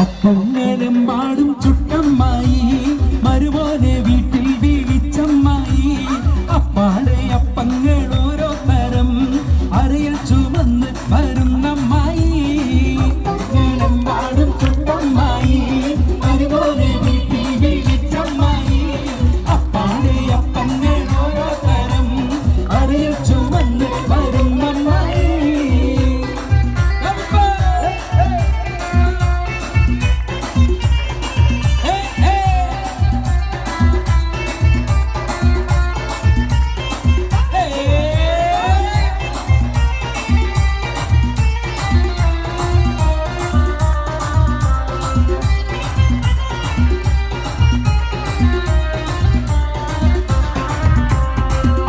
അപ്പങ്ങളെമ്പാടും ചുട്ടമ്മായി മരുമോനെ വീട്ടിൽ വീഴിച്ചമ്മായി അപ്പാടെ അപ്പങ്ങൾ ഓരോ തരം അരയിൽ ചുമന്ന് വരുന്നമ്മായി അപ്പങ്ങളെമ്പാടും ചുട്ടമ്മായി മരുമോനെ വീട്ടിൽ വീഴിച്ചമ്മായി അപ്പാടെ അപ്പങ്ങൾ ഓരോ തരം അരയിൽ ചുമന്ന് വരുന്നമ്മായി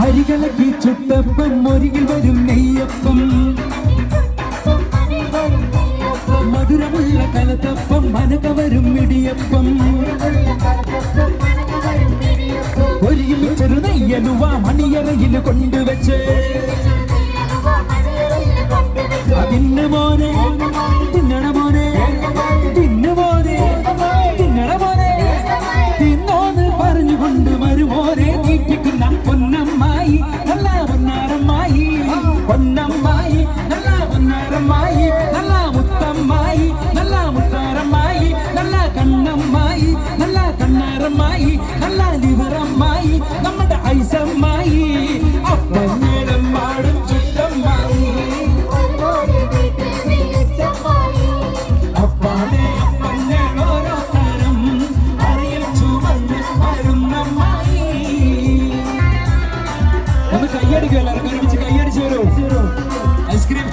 അരികളക്കി ചുട്ടപ്പം ഒരികിൽ വരും നെയ്യപ്പം മധുരമുള്ള കലത്തപ്പം മനക വരും ഇടിയപ്പം ഒരികിൽ ചെറുനെയ്യലുവ മണിയറയിൽ കൊണ്ടുവച്ച് അതിന് മോനെ തിന്നണ മോനെ തിന്നു മോനെ തിന്നണ മോനെ തിന്നോന്ന് പറഞ്ഞുകൊണ്ട് മരുമോനെ തീറ്റിക്കുന്ന പൊന്നമ്മായി നല്ല പൊന്നാരമ്മായി പൊന്നമ്മായി നല്ല പൊന്നാരമ്മായി നല്ല മുത്തമ്മായി നല്ല മുത്താരമ്മായി നല്ല കണ്ണമ്മായി നല്ല കണ്ണാരമ്മായി നല്ല ലിവറമ്മായി നമ്മുടെ ഐസമ്മായി അപ്പങ്ങളും പാടും ചുറ്റമ്മായി അപ്പാടെ അപ്പങ്ങൾ ഓരോ തരം അറിയിൽ ചുമന്ന് വരുന്നമ്മായി ഒന്ന് കൈയടിക്കുമല്ലോ ഒരുമിച്ച് കൈയടിച്ചു വരൂ ഐസ്ക്രീം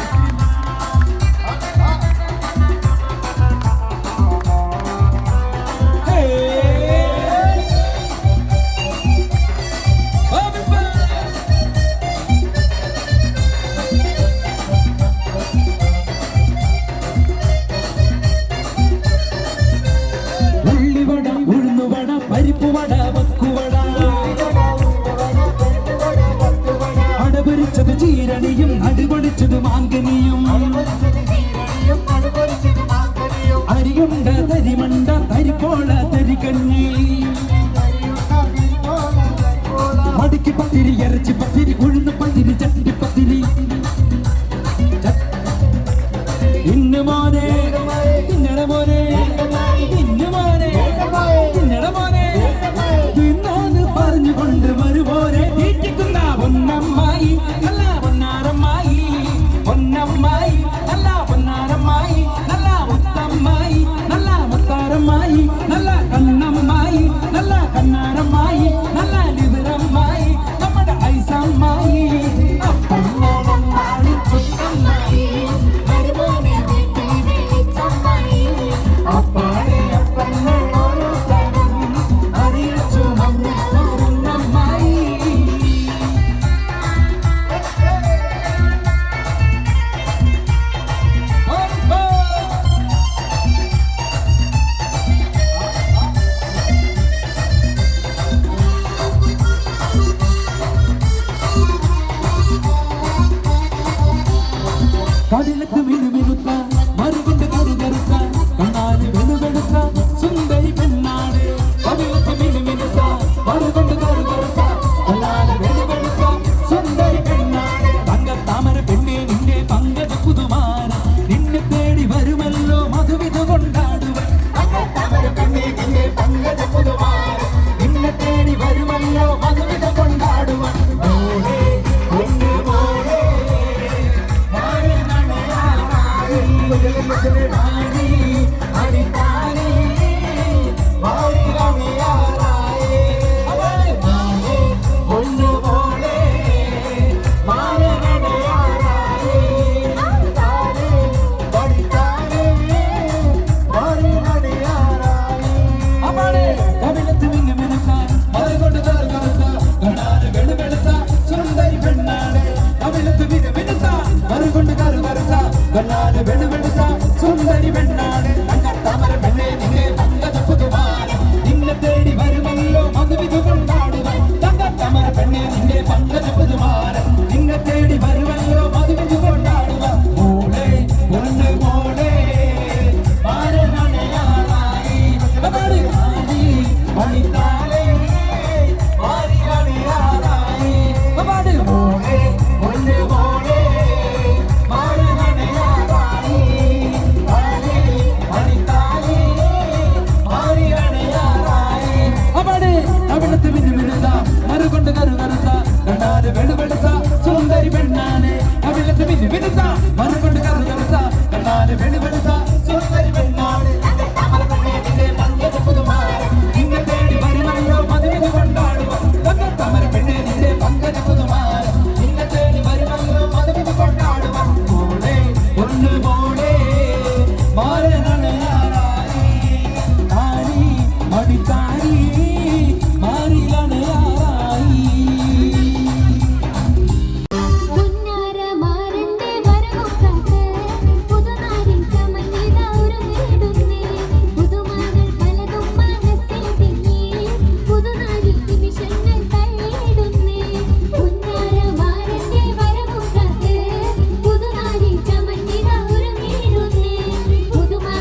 ഉള്ളിവട ഉഴുന്നുവട പരിപ്പുവട വക്കുവട അടപൊരിച്ചത് ചീരണിയും അടിപൊളിച്ചത് മാങ്കനിയും അരിയുണ്ട തരിമണ്ട തരിപ്പോള തരികഞ്ഞി മടിക്ക് പത്തിരി ഇറച്ചി പത്തിരി ഉഴുന്ന് പത്തിരി ചട്ടി പത്തിരി ഇന്ന് മോനെ തിന്നട മോനെ ഇന്ന് മോനെ തിന്നട മോനെ തിന്നോന്ന് പറഞ്ഞുകൊണ്ട് വരുമോനെ തീറ്റിക്കുന്ന പൊന്നമ്മായി നല്ല പൊന്നാരമ്മായി പൊന്നമ്മായി നല്ല പൊന്നാരമ്മായി നല്ല മുത്തമ്മായി നല്ല മുത്താരമ്മായി നല്ല കണ്ണമ്മായി നല്ല കണ്ണാരമ്മായി നല്ല ലിവറമ്മായി നമ്മുടെ ഐസമ്മായി അപ്പങ്ങളമ്മായി ചുട്ടമ്മായി അപ്പാടെ അപ്പങ്ങൾ ഓരോ തരം അറിയിൽ ചുമന്ന് വരുന്നമ്മായി കടലത്ത് മിനുമിനുത്ത മറുകൊണ്ട് കറുകറുത്ത കണ്ണാല് വെളുവെളുത്ത സുന്ദരി പെണ്ണാട് കടലത്ത് മിനുമിനുത്ത മറുകൊണ്ട് കറുകറുത്ത കണ്ണാല് വെളുവെളുത്ത സുന്ദരി പെണ്ണാട് തങ്കത്താമര പെണ്ണെ നിന്റെ പങ്കജ പുതുമാര നിന്നെ തേടി വരുമല്ലോ മധുവിധ കൊണ്ടാടുവൻ തങ്കത്താമര പെണ്ണെ നിന്റെ പങ്കജ പുതുമാര നിന്നെ തേടി വരുമല്ലോ മധുവിധ കൊണ്ടാടുവൻ മോളെ ഒന്ന് മോളെ സുന്ദരി പെണ്ണാണ് തങ്കത്താമര പെണ്ണെ നിന്നെ പങ്കജ പുതുമാര നിന്നെ തേടി വരുമല്ലോ മധുവിധ കൊണ്ടാടുവാൻ തങ്കത്താമര പെണ്ണെ നിന്നെ പങ്കജ പുതുമാര നിന്നെ തേടി വരുമല്ലോ മധുവിധ കൊണ്ടാടുവാൻ മോളെ മോളെ മോളെ മാരനണയാ മാരനണയാറായി താരി മടിത്താരി മാറിലണയാറായി പുതുനാരി ചമഞ്ഞിത ഒരുങ്ങിടുന്നേ പുതുമാ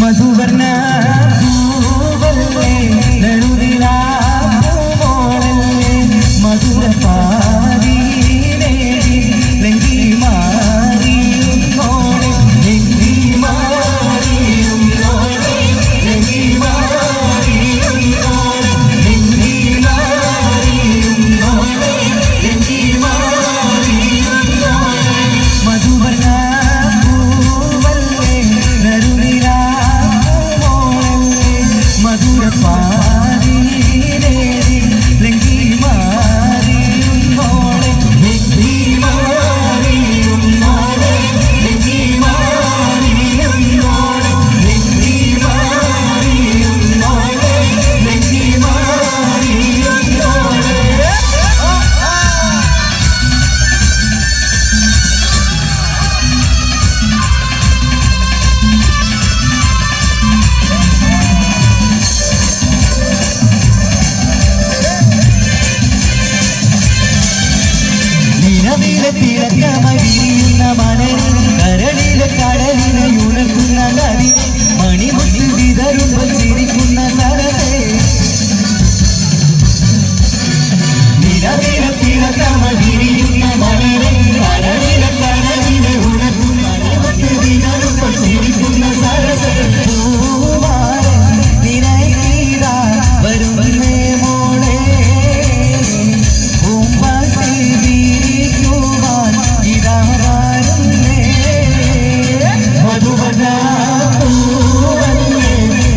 മധുവർണ്ണ പൂവല്ലേ നടുനിലാ പൂവോളല്ലേ മധുരപാതീനേ ലങ്കി മാറിയും നോടെ ലങ്കി മാറിയും നോടെ ലങ്കി മാറിയും നോടെ ലങ്കി മാറിയും നോടെ ലങ്കി മാറിയും നോടെ മധുവർണ്ണ പൂവല്ലേ നടുനിലാ മധുരപാതീനേ ലങ്കി മാറിയും നോടെ ലങ്കി മാറിയും നോടെ ലങ്കി മാറിയും നോടെ ലങ്കി മാറിയും നോടെ ലങ്കി മാറിയും നോടെ തിളക്കമായി വിരിയുന്ന മണലിൽ കരളിലെ കടലിനെ ഉണർത്തുന്ന നദി മണിമുട്ടി വിതറുമ്പോൾ ചിരിക്കുന്ന സരസേ നിലവിലെ തിളക്കമായി വിരിയുന്ന മണലിൽ കരളിലെ കടലിനെ ഉണർത്തുന്ന മണിമുട്ടി വിതറുമ്പോൾ ചിരിക്കുന്ന സരസേ പൂവാരൻ നിനക്കീതാ വരുന്നേ മോളെ മധുവന പൂവല്ലേ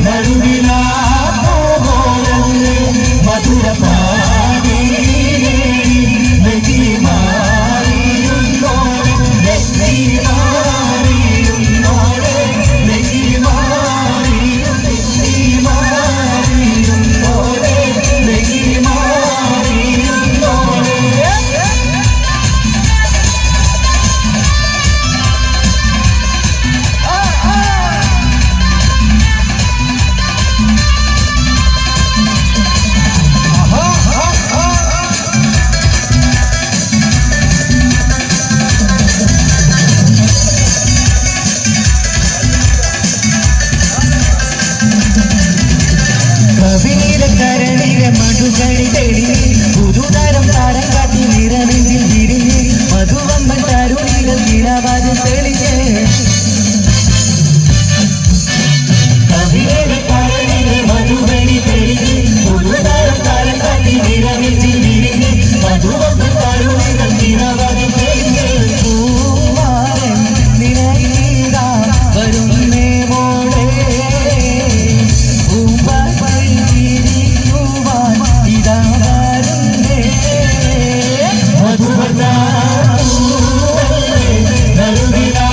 നടുനിലാ പൂവോളല്ലേ മധുരപാതീനേ ലങ്കി മാറിയും നോടെ ലങ്കി മാറിയും നോടെ ലങ്കി മാറിയും നോടെ ലങ്കി മാറിയും നോടെ കരളിലെ മധുകടി തേടി പുതുതരം താരം കാട്ടി നിറനെഞ്ചിൽ വിരിഞ്ഞ് മധുവമ്മൻ തരുണികൾ കിടാവാതെ തെളിഞ്ഞ് കരളിലെ മധുകടി തേടി പുതുതരം താരം കാട്ടി നിറനെഞ്ചിൽ വിരിഞ്ഞ് മധുവമ്മൻ തരുണികൾ കിടാവാതെ തെളിഞ്ഞ് പൂവാരൻ നിനക്കീതാ വരുന്നേ മോളെ മധുവർണ്ണ പൂവല്ലേ നടുനിലാ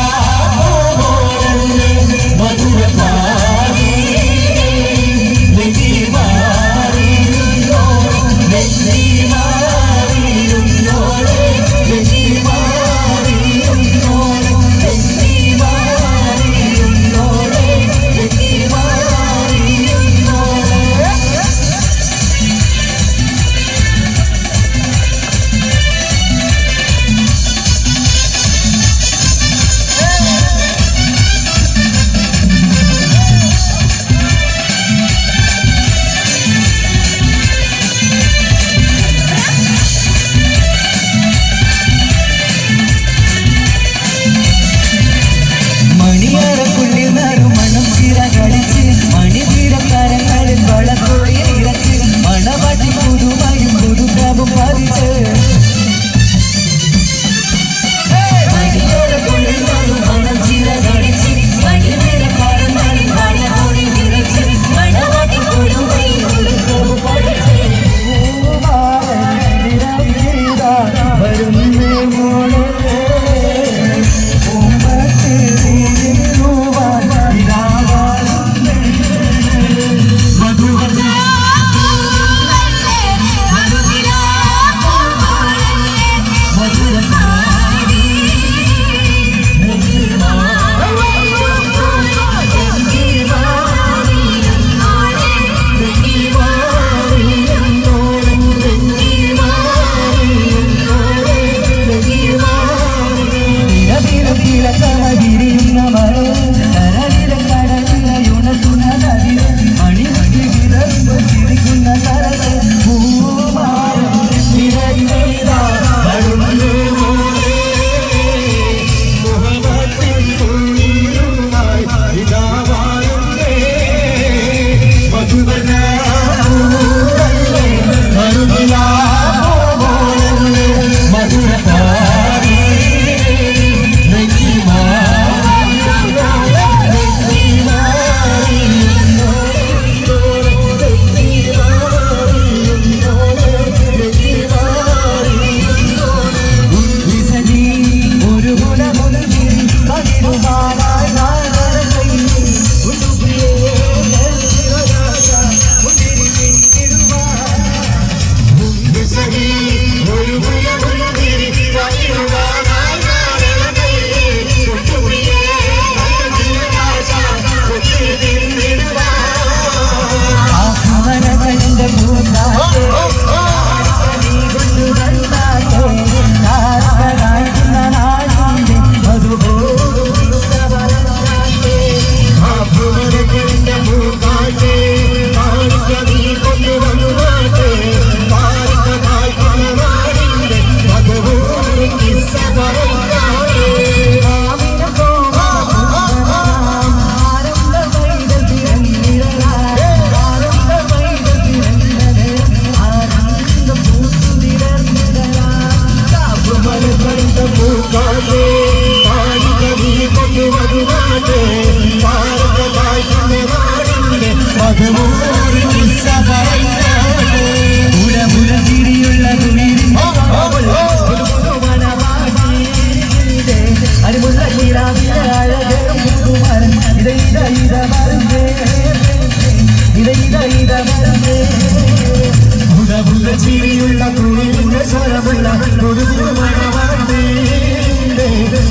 ചിരിയുള്ള കുയിലിന്റെ സ്വരമുള്ള പുതുമണവാണ്ടേ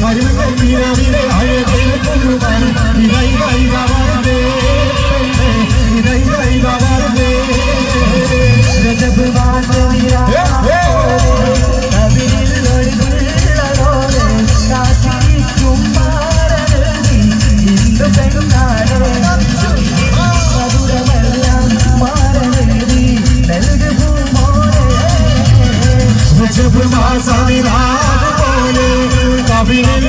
അരുവിലെ അഴകിൽ കൊള്ളുവാൻ ഇതൈ വൈകവാണ്ടേ ഇതൈ വൈകവാണ്ടേ രജബ് പോലെ കവിളിൽ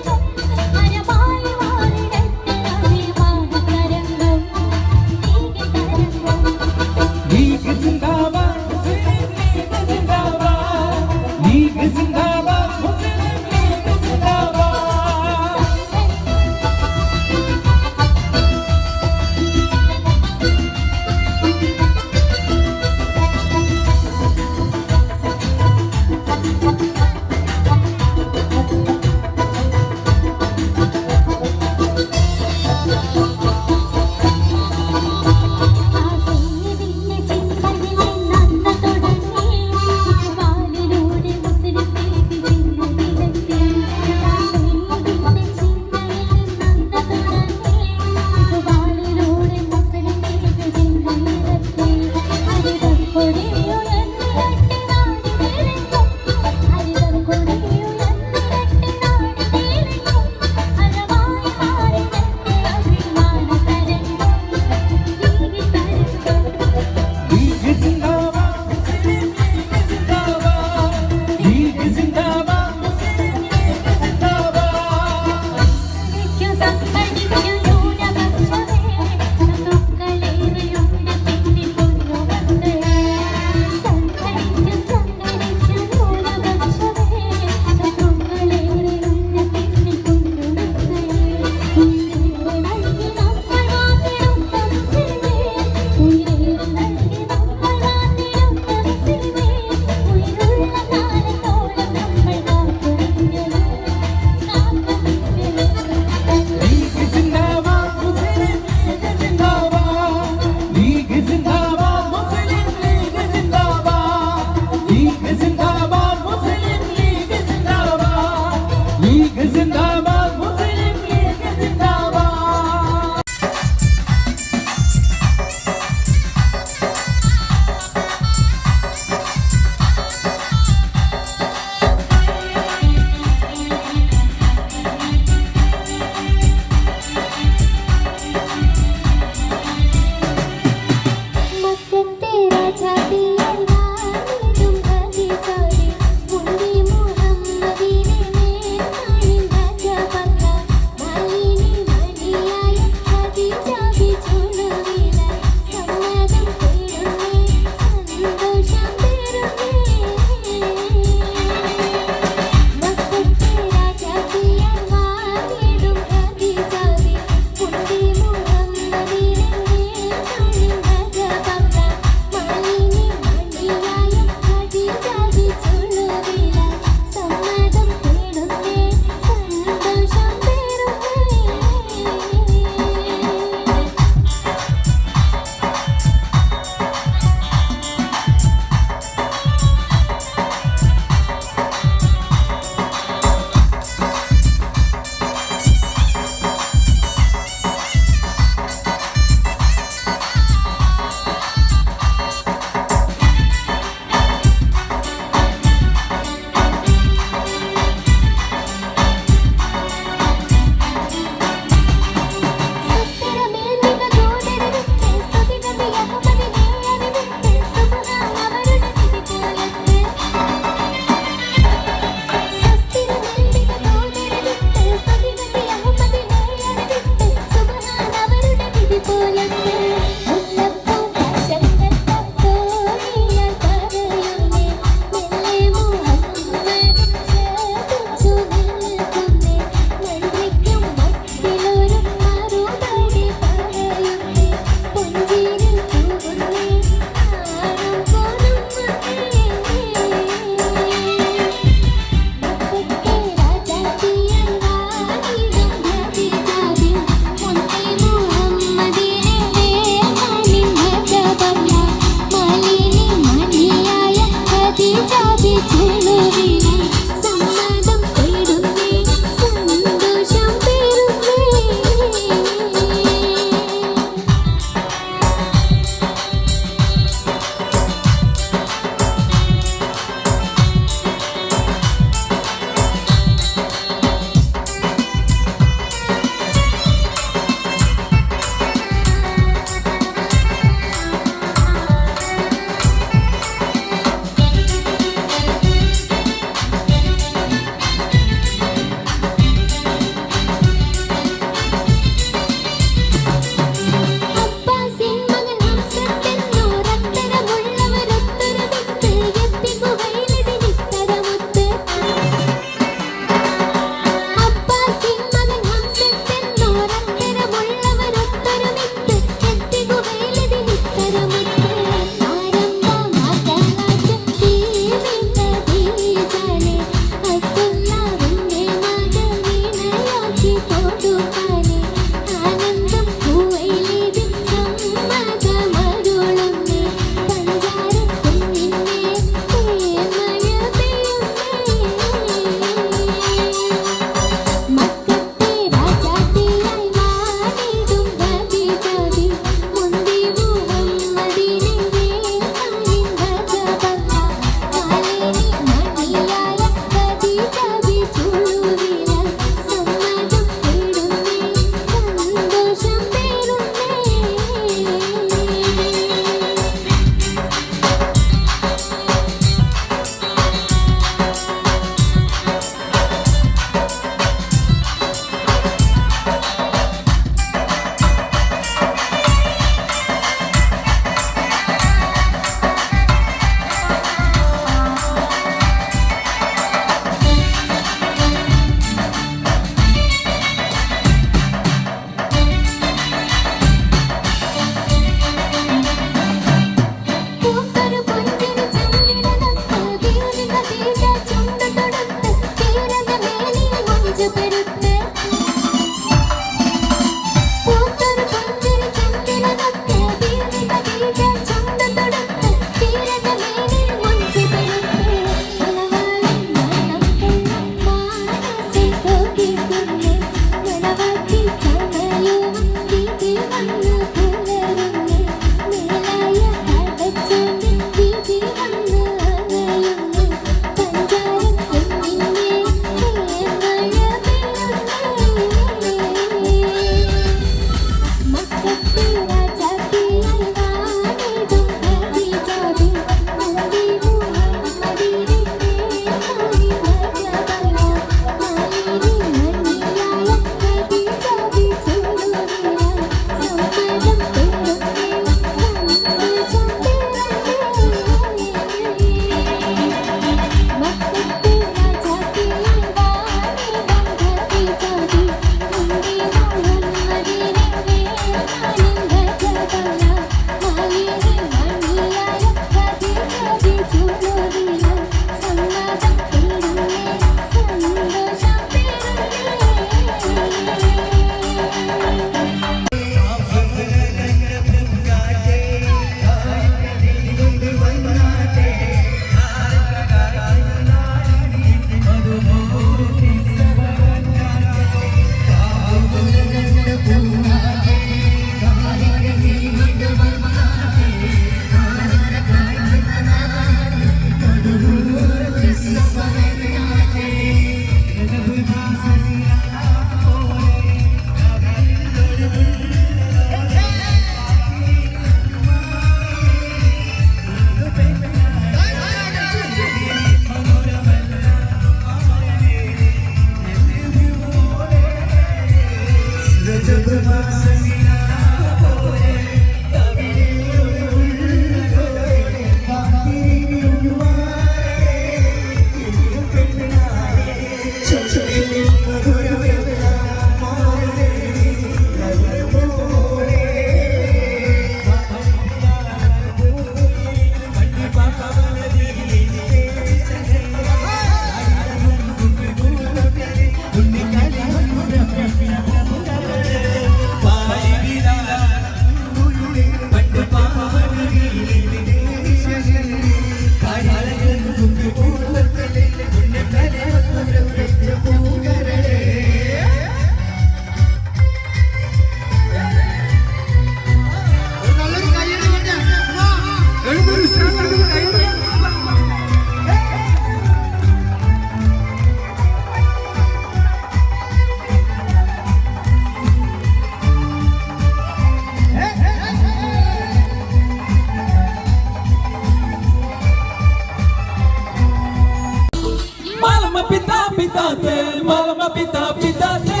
pitate, malama pita pitate,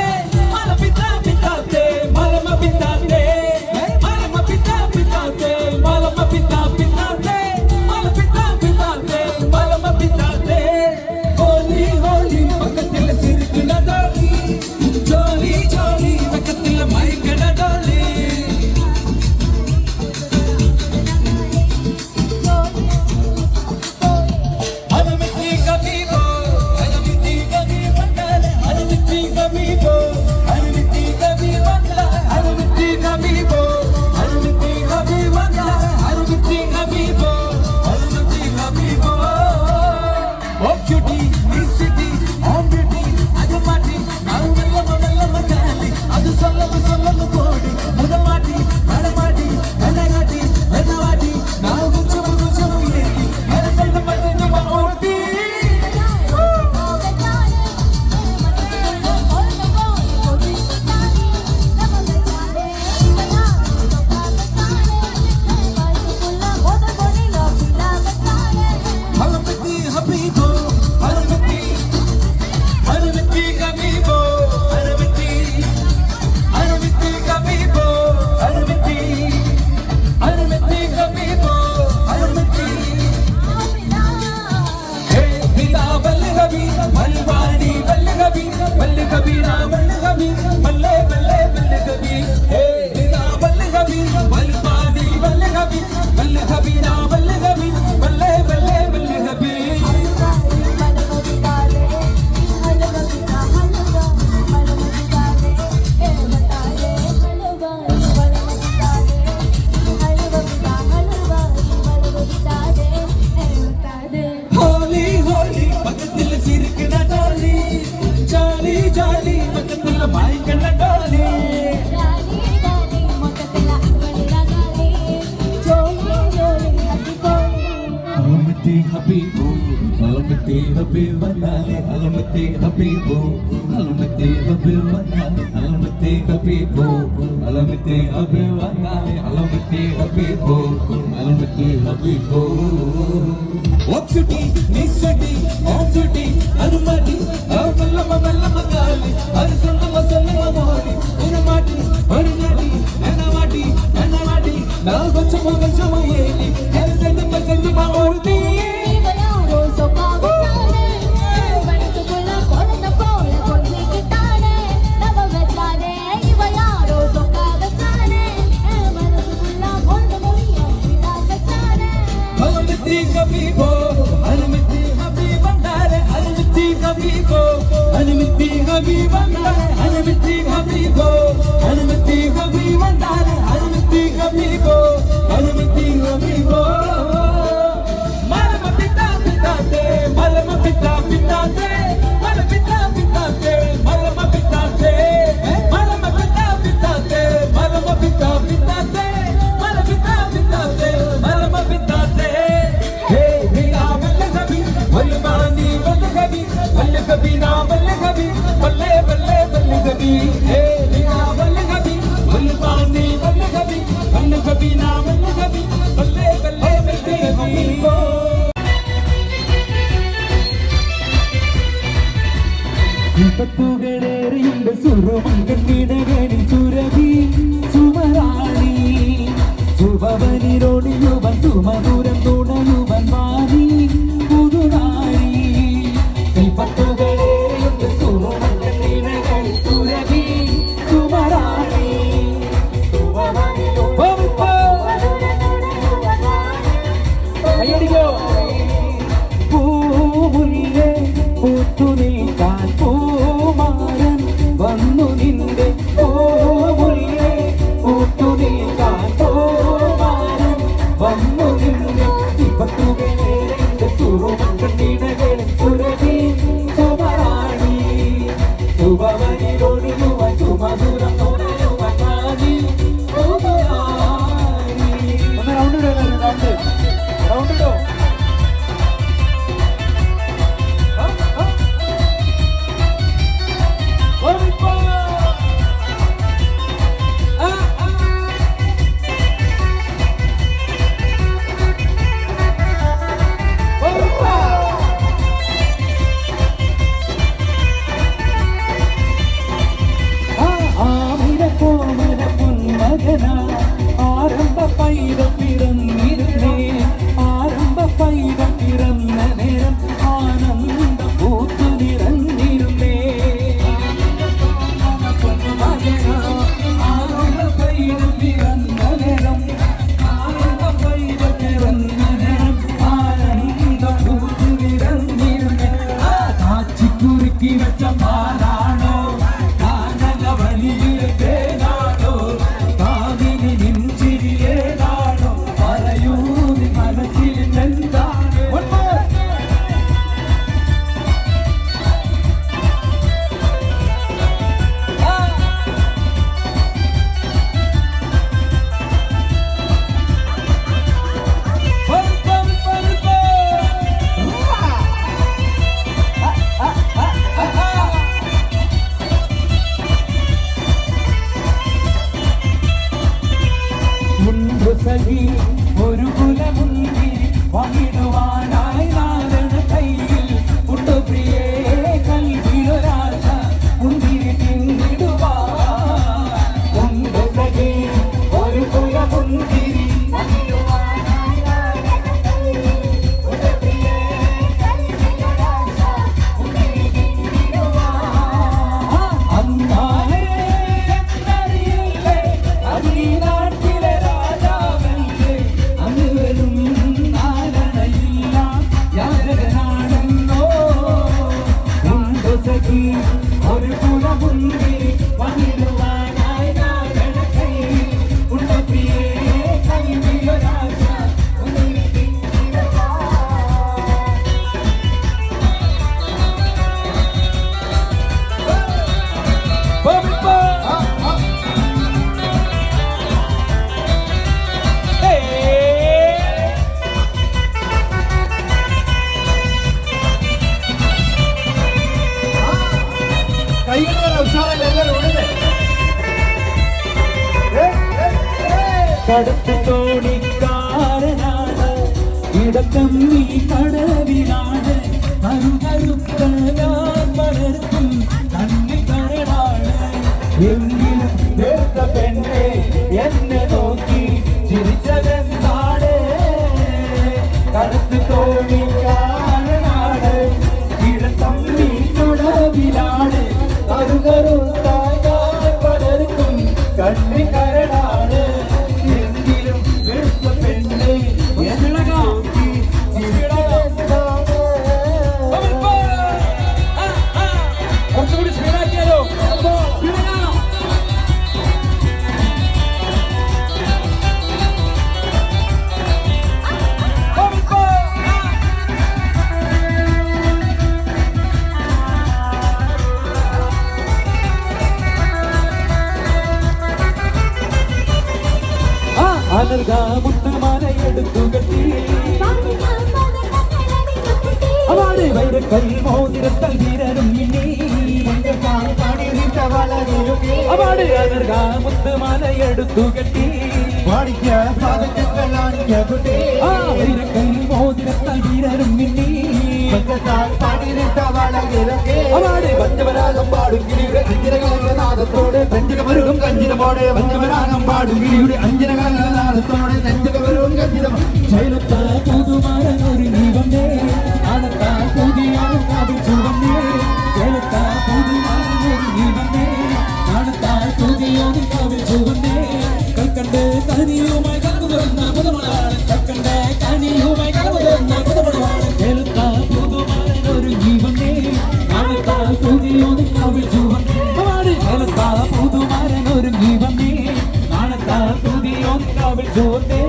malama pita pitate, malama pitate, malama pita pitate, malama pita pitate, malama pita pitate, malama pitate. Holy holy, பக்கத்துல சிரிக்குன டோலி, ஜோலி ஜோலி, பக்கத்துல மயக்கன டோலி. ുണ്ട് സുരമങ്കണിടകളിൽ സുരഭി സുമരാണി ശുഭവനിരോടിയുവൻ സുമധുരം തുണയുവൻ വാണി പുതുനാരി ശില്പത്തുകളേറെയുണ്ട് സുരമങ്കണിടകളിൽ സുരഭി സുമരാണി അയ്യടിക്കോ പൂമുല്ലേ പൂത്തു നിൽക്കാൻ പൂമാരൻ വന്നു നിന്റെ പൂമുല്ലേ പൂത്തു നിൽക്കാൻ പൂമാരൻ വന്നു നിന്റെ ശിവത്തുകളേറെ സുറുമക്കണ്ണിടകളിൽ സുരഭി സുമരാണി ശുഭവനിലൊഴുകുവൻ സുമധുരം നുണയുവൻ വാണി പുതുനാരി. ഒന്ന് റൗണ്ട് ഇടോ കടത്ത് തോണിക്കാരനാണ് ഇടക്കമ്മി കടവിലാണ് കരുകരുത്ത ഞാൻ വളർത്തും കണ്ണി കരടാണ് എങ്കിലും വേർത്ത പെണ്ണെ എന്നെ നോക്കി ചിരിച്ചതെന്താണ് കടത്ത് തോണിക്കാരനാണ് ഇടക്കമ്മി കടവിലാണ് കരുകരുത്ത ഞാൻ വളർത്തും കണ്ണി കരടാണ് എങ്കിലും വേർത്ത പെണ്ണെ എന്നെ നോക്കി ചിരിച്ചതെന്താണ് കുറച്ചുകൂടി സ്പീഡാക്കിയാലോ മുട്ടുമാലയെടുത്തു കെട്ടി അവളെ വൈരക്കൽ മോതിരത്തൽ വീരനും അവളെ അനർഗ മുട്ടുമാലയെടുത്തു കെട്ടി വൈരക്കൽ മോതിരത്തൽ വീരനും അവളെ പഞ്ചവരാഗം പാടും കിളിയുടെ അഞ്ചിനകാലനാഥത്തോടെ പഞ്ചകമരുകും കഞ്ചിനമോടെ പഞ്ചവരാഗം പാടും കിളിയുടെ അഞ്ചിനകാലനാഥത്തോടെ നെഞ്ചകമരുകും കഞ്ചിനം ശൈലത്ത പുതുമാരൻ ഒരു ജീവന്റെ അനത്ത പുതിയാണ് കാവിൽ ചുവന്നേ ശൈലത്ത പുതുമാരൻ ഒരു ജീവന്റെ അനത്ത പുതിയാണ് കാവിൽ ചുവന്നേ കൽക്കണ്ട് കനിയുമായി കലർന്നു തുറന്ന പുതുമണവാളൻ കൽക്കണ്ട് കനിയുമായി കലർന്നു തുറന്ന പുതുമണവാളൻ ശൈലത്ത പുതുമാരൻ ഒരു ജീവന്റെ അനത്ത പുതിയാണ് കാവിൽ ചുവന്നേ ശൈലത്ത പുതുമാരൻ ഒരു ജീവന്റെ അനത്ത പുതിയാണ് കാവിൽ ചുവന്നേ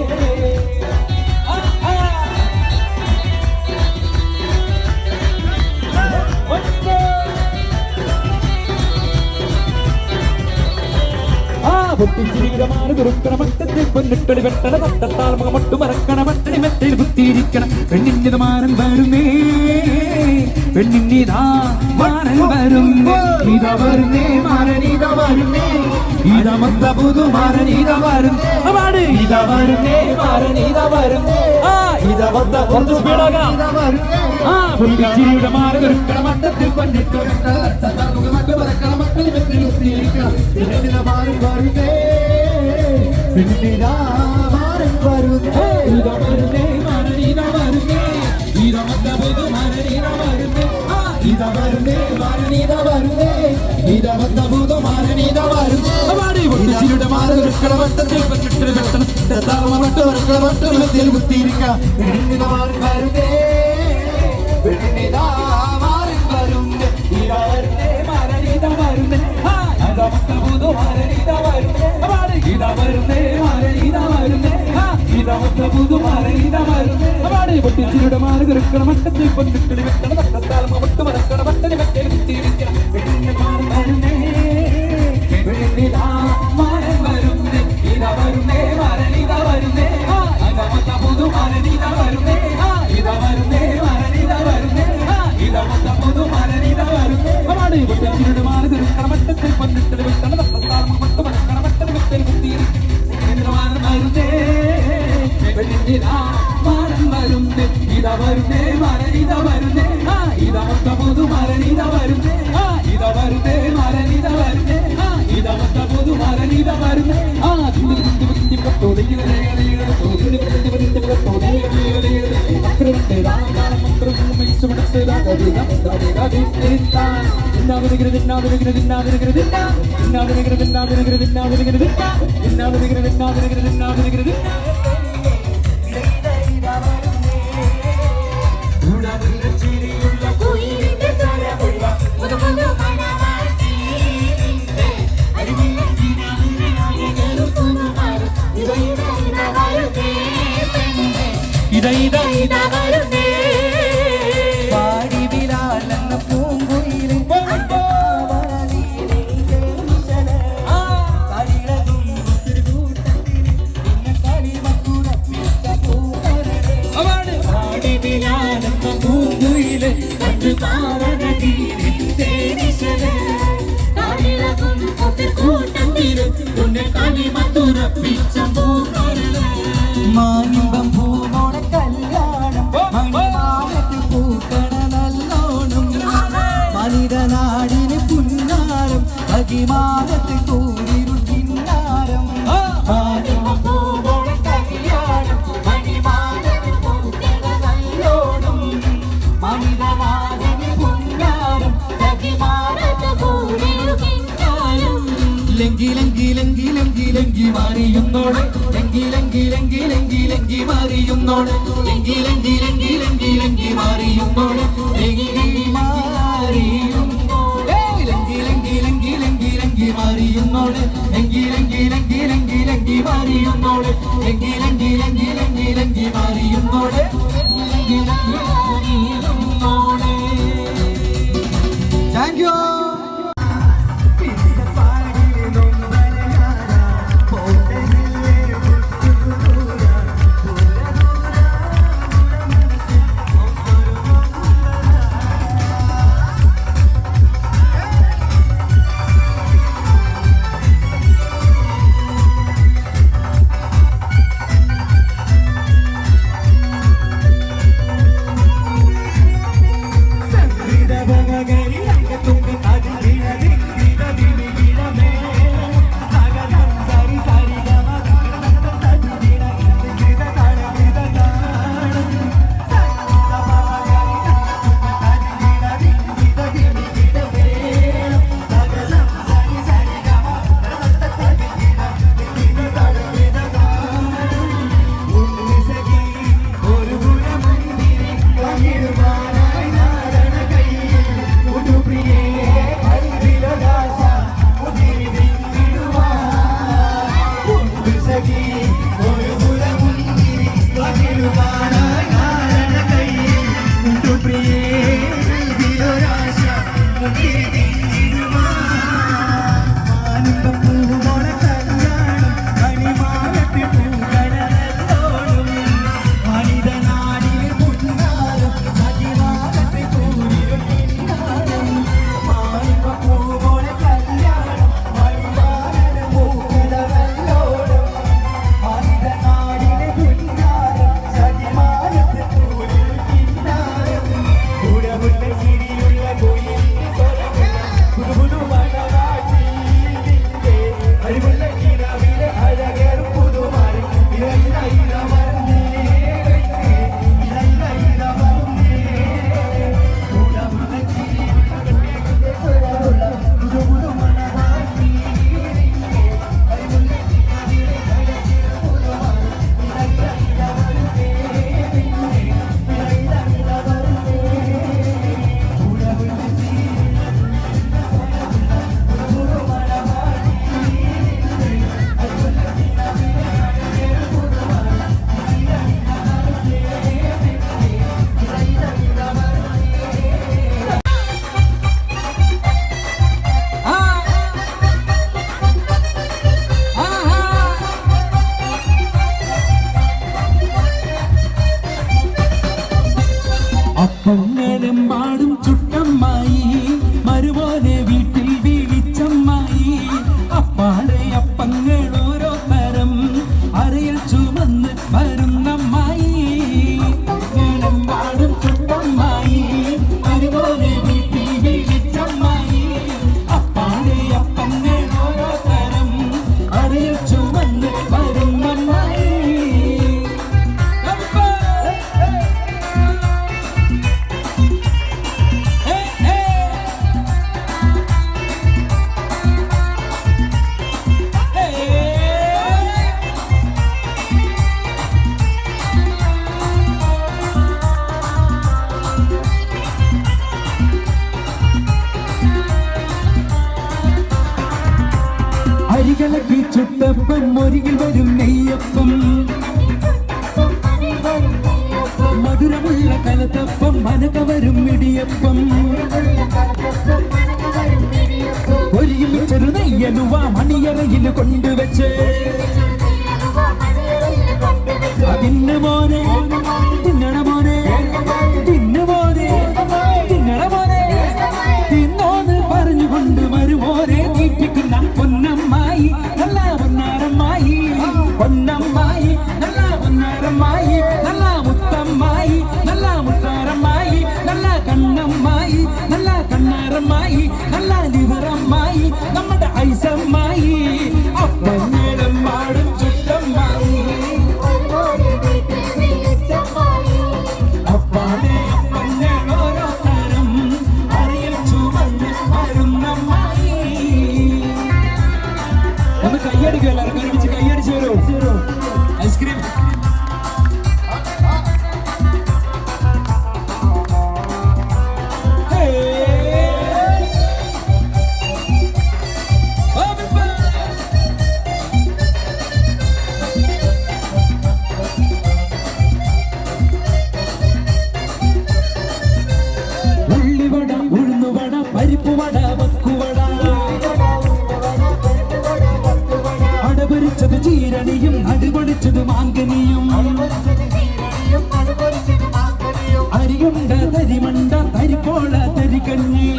പൊട്ടിച്ചിരിയുടെ കുറുക്കണ മട്ടത്തിൽ പൊന്നിട്ടടി വെട്ടണ തട്ടത്താൽ മുഖമൊട്ടു മറക്കണ മട്ടടി മെത്തയിൽ കുത്തിയിരിക്കണം പെണ്ണിന്റെ മാരൻ വരുന്നേ പെണ്ണിന്നിതാ മാരൻ വരുന്നേ ഇതാ വരുന്നേ മാരൻ ഇതാ വരുന്നേ ഇതാ മൊത്ത പുതുമാരൻ ഇതാ വരുന്നേ ഇതാ വരുന്നേ മാരൻ ഇതാ വരുന്നേ ഇതാ മൊത്ത കുറച്ച് സ്പീഡാകാം പൊട്ടിച്ചിരിയുടെ മാരൻ കുറുക്കണ മട്ടത്തിൽ പൊന്നിട്ടു വെട്ടണ തട്ടത്താൽ മുഖമൊട്ടു മറക്കണ മട്ടടി മെത്തയിൽ കുത്തിയിരിക്കണം പെണ്ണിന്റെ മാരൻ വരുന്നേ പെണ്ണിതാ മാരൻ വരുന്നേ ഇതാ വരുന്നേ മാരൻ ഇതാ വരുന്നേ ഇതാ മൊത്ത പുതുമാരൻ ഇതാ വരുന്നേ ഇതാ വരുന്നേ മാരൻ ഇതാ വരുന്നേ ഇതാ മൊത്ത പുതുമാരൻ ഇതാ വരുന്നേ പൊട്ടിച്ചിരിയുടെ മാരൻ കുറുക്കണ മട്ടത്തിൽ പൊന്നിട്ടു വെട്ടണ തട്ടത്താൽ മുഖമൊട്ടു മറക്കണ മട്ടടി മെത്തയിൽ കുത്തിയിരിക്കണം പെണ്ണിതാ മാരൻ വരുന്നേ പെണ്ണിതാ മാരൻ വരുന്നേ ഇതാ വരുന്നേ മാരൻ ഇതാ വരുന്നേ ഇതാ മൊത്ത പുതുമാരൻ ഇതാ വരുന്നേ ഇതാ വരുന്നേ മാരൻ ഇതാ വരുന്നേ ഇതാ മൊത്ത പുതുമാരൻ ഇതാ വരുന്നേ പൊട്ടിച്ചിരിയുടെ മാരൻ കുറുക്കണ മട്ടത്തിൽ പൊന്നിട്ടടി വെട്ടണ തട്ടത്താൽ മുഖമൊട്ടു മറക്കണ മട്ടടി മെത്തയിൽ കുത്തിയിരിക്കണം പെണ്ണിന്റെ മാരൻ വരുന്നേ പെണ്ണിതാ മാരൻ വരുന്നേ ഇതാ വരുന്നേ മാരൻ ഇതാ വരുന്നേ ഇതാ മൊത്ത പുതുമാരൻ ഇതാ വരുന്നേ ഇതാ വരുന്നേ മാരൻ ഇതാ വരുന്നേ ഇതാ മൊത്ത പുതുമാരൻ ഇതാ വരുന്നേ പൊട്ടിച്ചിരിയുടെ മാരൻ കുറുക്കണ മട്ടത്തിൽ പൊന്നിട്ടടി വെട്ടണ തട്ടത്താൽ മുഖമൊട്ടു മറക്കണ മട്ടടി മെത്തയിൽ കുത്തിയിരിക്കണം മാരൻ വരുന്നേ പെണ്ണിതാ മാരൻ വരുന്നേ ഇതാ വരുന്നേ മാരൻ ഇതാ വരുന്നേ ഇതാ മൊത്ത പുതുമാരൻ ഇതാ വരുന്നേ ഇതാ വരുന്നേ മാരൻ ഇതാ വരുന്നേ ഇതാ മൊത്ത പുതുമാരൻ ഇതാ വരുന്നേ പാടിവിലാലെന്ന പൂങ്കുയിലും കളിളകും ലങ്കി മാറിയുന്നോളെ ലങ്കി മാറിയുന്നോളെ ലങ്കി മാറിയുന്നോളെ ലങ്കി മാറിയുന്നോളെ ലങ്കി മാറിയുന്നോളെ ലങ്കി മാറിയുന്നോളെ താങ്ക് യു. അപ്പങ്ങളെമ്പാടും ചുട്ടമ്മായി മരുമോനെ വീട്ടിൽ വിളിച്ചമ്മായി അപ്പാടെ അപ്പങ്ങൾ ഓരോ തരം അരയിൽ ചുമന്ന് വരുന്നമ്മായി അപ്പങ്ങളെമ്പാടും ചുട്ടമ്മായി മരുമോനെ വീട്ടിൽ വിളിച്ചമ്മായി അപ്പാടെ അപ്പങ്ങൾ ഓരോ തരം അരയിൽ ചുമന്ന് വരുന്നമ്മായി അരികളക്കി ചുട്ടപ്പം ഒരികിൽ വരും നെയ്യപ്പം മധുരമുള്ള കലത്തപ്പം മനക വരും ഇടിയപ്പം ഒരികിൽ ചെറു നെയ്യലുവ മണിയറയിൽ കൊണ്ടുവച്ച് അതിന് മോനെ തിന്നണ മോനെ തിന്നു മോനെ തിന്നണ മോനെ തിന്നോന്ന് പറഞ്ഞുകൊണ്ട് വരുമോനെ നീട്ടിക്കുന്ന പൊന്നമ്മായി നല്ല പൊന്നാരമ്മായി പൊന്നമ്മായി നല്ല പൊന്നാരമ്മായി നല്ല മുത്തമ്മായി നല്ല മുത്താരമ്മായി നല്ല കണ്ണമ്മായി നല്ല കണ്ണാരമ്മായി നല്ല ലിവറമ്മായി നമ്മുടെ ഐസമ്മായി അപ്പങ്ങളും മാടും ചുട്ടമ്മായി അപ്പാടെ അപ്പങ്ങൾ ഓരോ തരം അറിയിൽ ചുവന്ന് വരുന്നമ്മായി മാങ്കനിയും അരിയുണ്ട തരിമണ്ട തരിപ്പോള തരികഞ്ഞി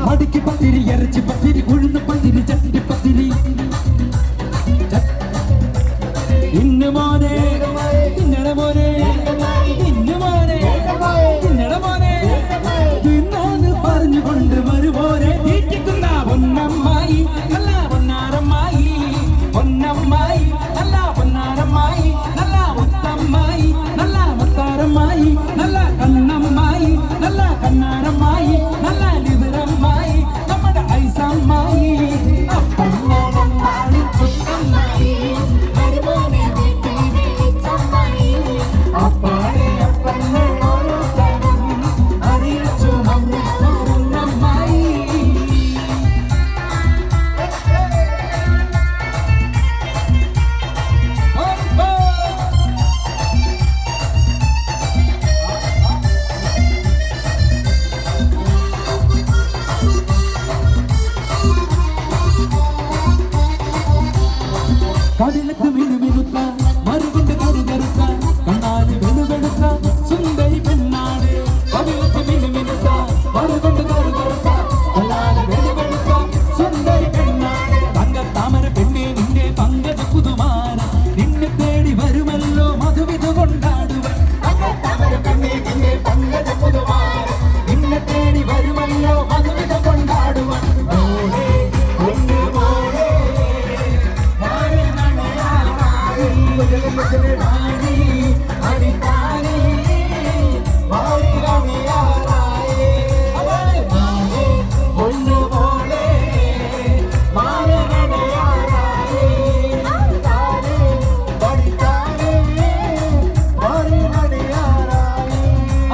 മടിക്ക് പത്തിരി ഇറച്ചി പത്തിരി ഉഴുന്ന് പത്തിരി ചട്ടി പത്തിരി ഇന്ന് മോനെ തിന്നട മോനെ ഇന്ന് മോനെ തിന്നട മോനെ തിന്നോന്ന് പറഞ്ഞുകൊണ്ട് വരുപോലെ തീറ്റിക്കുന്ന പൊന്നമ്മായി നല്ല പൊന്നാരമ്മായി പൊന്നമ്മായി നല്ല പൊന്നാരമ്മായി നല്ല മുത്തമ്മായി നല്ല മുത്താരമ്മായി നല്ല കണ്ണമ്മായി നല്ല കണ്ണാരമ്മായി നല്ല ലിവറമ്മായി നമ്മുടെ ഐസമ്മായി അപ്പണ്ണമ്മായി ചുട്ടമ്മായി അപ്പാടെ അപ്പണ്ണ അറിയിച്ചു പൊന്നമ്മായി കടലത്ത് മിനുമിനുത്ത മറുകൊണ്ട് കറുകറുത്ത കണ്ണാല് വെളുവെളുത്ത സുന്ദരി പെണ്ണാട് കടലത്ത് മിനുമിനുത്ത മറുകൊണ്ട് കറുകറുത്ത കണ്ണാല് വെളുവെളുത്ത സുന്ദരി പെണ്ണാട് തങ്കത്താമര പെണ്ണെ നിന്റെ പങ്കജ പുതുമാര നിന്നെ തേടി വരുമല്ലോ മധുവിധു കൊണ്ടാടുവൻ തങ്കത്താമര പെണ്ണെ നിന്റെ പങ്കജ പുതുമാര നിന്നെ തേടി വരുമല്ലോ മധുവിധു കൊണ്ടാടുവൻ മോളെ പൊന്നു മോളെ വാരി അടിത്താരി വാരി കളിയാറായേ അവളെ പൊന്നുപോലെ മാറണയാറായേ താരേ പഠിത്താരേ വാരി കളിയാറായേ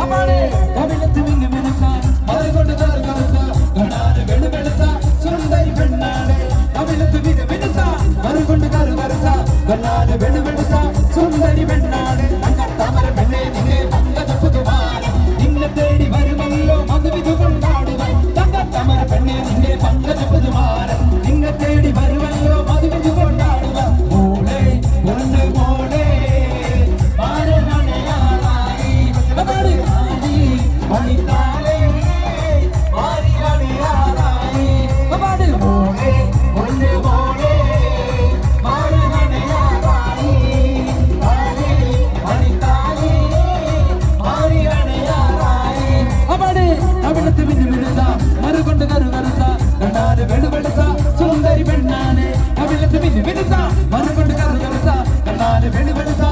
അവളെ കവിളത്ത് മിന്നു മിനുക്കാൻ മറുകൊണ്ട് കറുകറുത്ത കണ്ണാല് വെളുവെളുത്ത സുന്ദരി പെണ്ണാണ് കവിളത്ത് മിന്നു മിനുത്ത മറുകൊണ്ട് കറുകറുത്ത കണ്ണാല് വെളുവെളുത്ത സുന്ദരി പെണ്ണാണ് തങ്കത്താമര പെണ്ണെ നിന്നെ പങ്കജ പുതുമാര നിന്നെ തേടി വരുമല്ലോ മധുവിധു കൊണ്ടാടുവാൻ തങ്കത്താമര പെണ്ണെ നിന്നെ പങ്കജ പുതുമാര നിന്നെ തേടി വരുമല്ലോ മധുവിധു കൊണ്ടാടുവാൻ മോളെ പൊന്നു മോളെ മാരണയാറായി പണിത്താലേ മാറി കളിയാറായി മോളെ പൊന്നു മോളെ കവിളത്ത് മിന്നുമിനുത്ത മറുകൊണ്ട് കറുകറുത്ത കണ്ണാല് വെളുവെളുത്ത സുന്ദരി പെണ്ണാണ് കവിളത്ത് മിന്നുമിനുത്ത മറുകൊണ്ട് കറുകറുത്ത കണ്ണാല് വെളുവെളുത്ത